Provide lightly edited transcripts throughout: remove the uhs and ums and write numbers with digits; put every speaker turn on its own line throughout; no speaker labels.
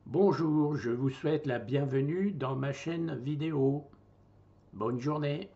Bonjour, je vous souhaite la bienvenue dans ma chaîne vidéo. Bonne journée.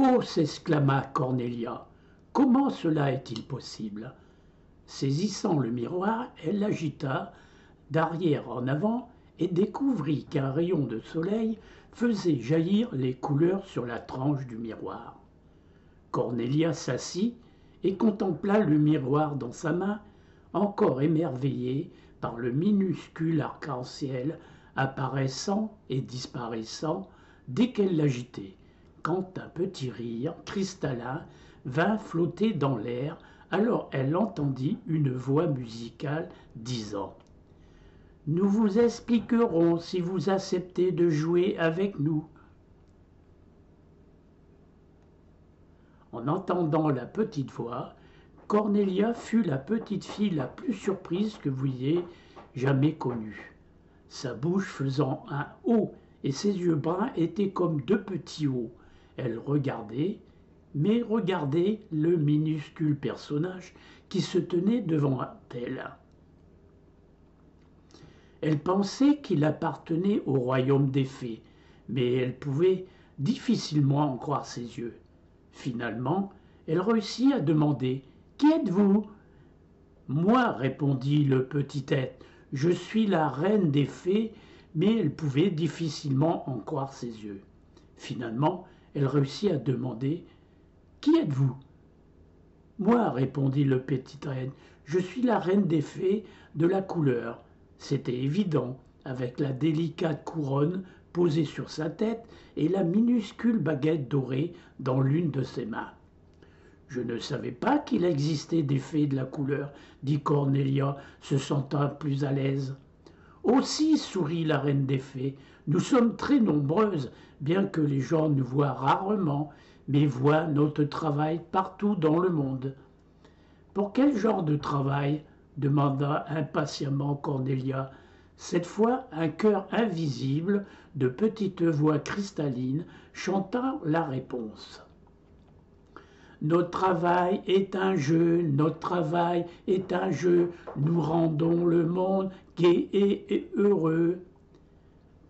Oh, s'exclama Cornelia, comment cela est-il possible? Saisissant le miroir, elle l'agita d'arrière en avant et découvrit qu'un rayon de soleil faisait jaillir les couleurs sur la tranche du miroir. Cornelia s'assit et contempla le miroir dans sa main, encore émerveillée par le minuscule arc-en-ciel apparaissant et disparaissant dès qu'elle l'agitait, quand un petit rire cristallin vint flotter dans l'air. Alors elle entendit une voix musicale disant « Nous vous expliquerons si vous acceptez de jouer avec nous. » En entendant la petite voix, Cornelia fut la petite fille la plus surprise que vous ayez jamais connue. Sa bouche faisant un O et ses yeux bruns étaient comme deux petits O. Elle regardait, mais regardait le minuscule personnage qui se tenait devant elle. Elle pensait qu'il appartenait au royaume des fées, mais elle pouvait difficilement en croire ses yeux. Finalement, elle réussit à demander « Qui êtes-vous » ? « Moi, répondit le petit être, je suis la reine des fées, mais elle pouvait difficilement en croire ses yeux. Finalement, elle réussit à demander « Qui êtes-vous » ? « Moi, répondit le petit être, je suis la reine des fées de la couleur. C'était évident, avec la délicate couronne posée sur sa tête et la minuscule baguette dorée dans l'une de ses mains. Je ne savais pas qu'il existait des fées de la couleur, dit Cornelia, se sentant plus à l'aise. Aussi, sourit la reine des fées, nous sommes très nombreuses, bien que les gens nous voient rarement, mais voient notre travail partout dans le monde. Pour quel genre de travail? Demanda impatiemment Cornelia. Cette fois, un chœur invisible de petites voix cristallines chantant la réponse. Notre travail est un jeu, notre travail est un jeu, nous rendons le monde gai et heureux.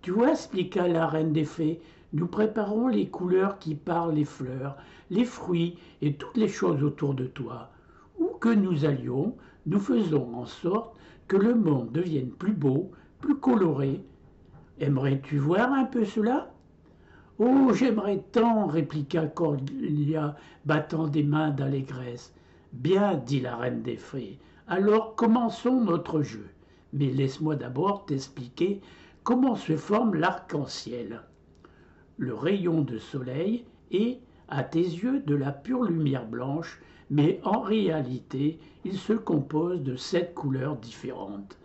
Tu vois, expliqua la reine des fées, nous préparons les couleurs qui parlent les fleurs, les fruits et toutes les choses autour de toi. Où que nous allions, nous faisons en sorte que le monde devienne plus beau, plus coloré. Aimerais-tu voir un peu cela? Oh, j'aimerais tant, répliqua Cornelia, battant des mains d'allégresse. Bien, dit la reine des fées, alors commençons notre jeu. Mais laisse-moi d'abord t'expliquer comment se forme l'arc-en-ciel. Le rayon de soleil est, à tes yeux, de la pure lumière blanche, mais en réalité, il se compose de 7 couleurs différentes.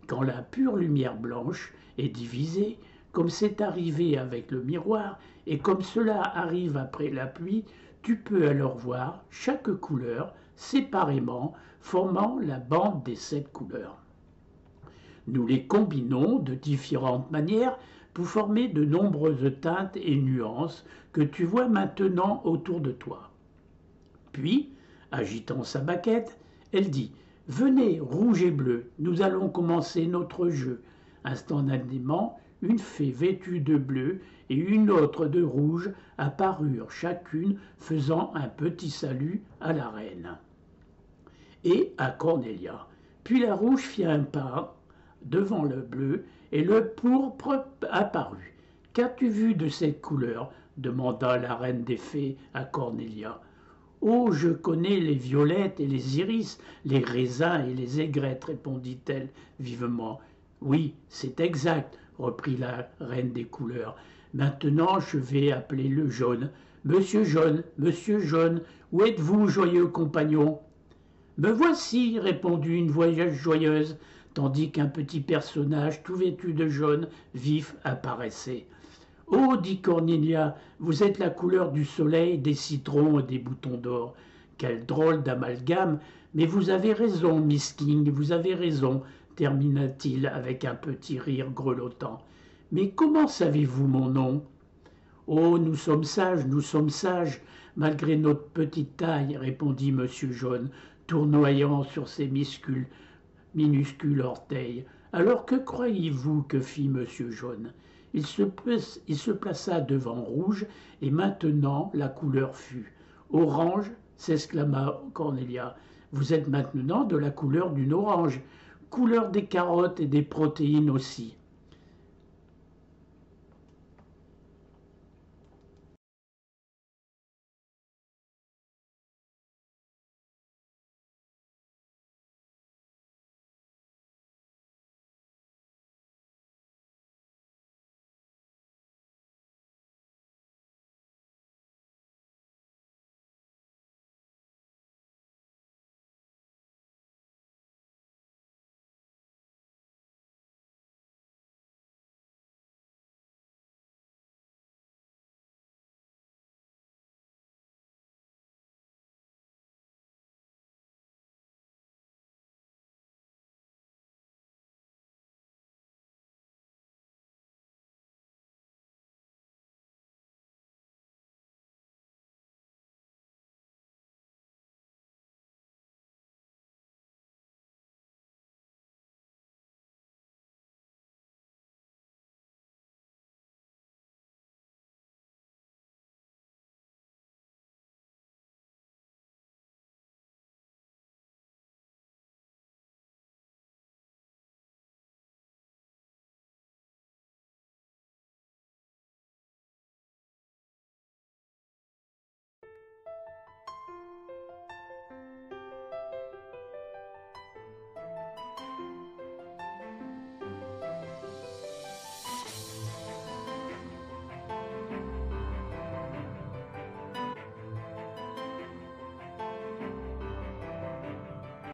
Quand la pure lumière blanche est divisée, comme c'est arrivé avec le miroir, et comme cela arrive après la pluie, tu peux alors voir chaque couleur séparément, formant la bande des 7 couleurs. Nous les combinons de différentes manières pour former de nombreuses teintes et nuances que tu vois maintenant autour de toi. Puis, agitant sa baguette, elle dit « Venez, rouge et bleu, nous allons commencer notre jeu. » Instantanément, une fée vêtue de bleu et une autre de rouge apparurent chacune faisant un petit salut à la reine et à Cornelia. Puis la rouge fit un pas devant le bleu et le pourpre apparut. « Qu'as-tu vu de cette couleur ?» demanda la reine des fées à Cornelia. « Oh, je connais les violettes et les iris, les raisins et les aigrettes, répondit-elle vivement. Oui, c'est exact, reprit la reine des couleurs. Maintenant, je vais appeler le jaune. Monsieur Jaune, où êtes-vous, joyeux compagnon? Me voici, répondit une voix joyeuse, tandis qu'un petit personnage tout vêtu de jaune vif apparaissait. Oh, dit Cornelia, vous êtes la couleur du soleil, des citrons et des boutons d'or. Quel drôle d'amalgame, mais vous avez raison, Miss King, vous avez raison, termina-t-il avec un petit rire grelottant. Mais comment savez-vous mon nom? Oh, nous sommes sages, malgré notre petite taille, répondit Monsieur Jaune, tournoyant sur ses minuscules orteils. Alors que croyez-vous que fit Monsieur Jaune? Il se plaça devant Rouge, et maintenant la couleur fut. Orange, s'exclama Cornelia. Vous êtes maintenant de la couleur d'une orange, couleur des carottes et des protéines aussi.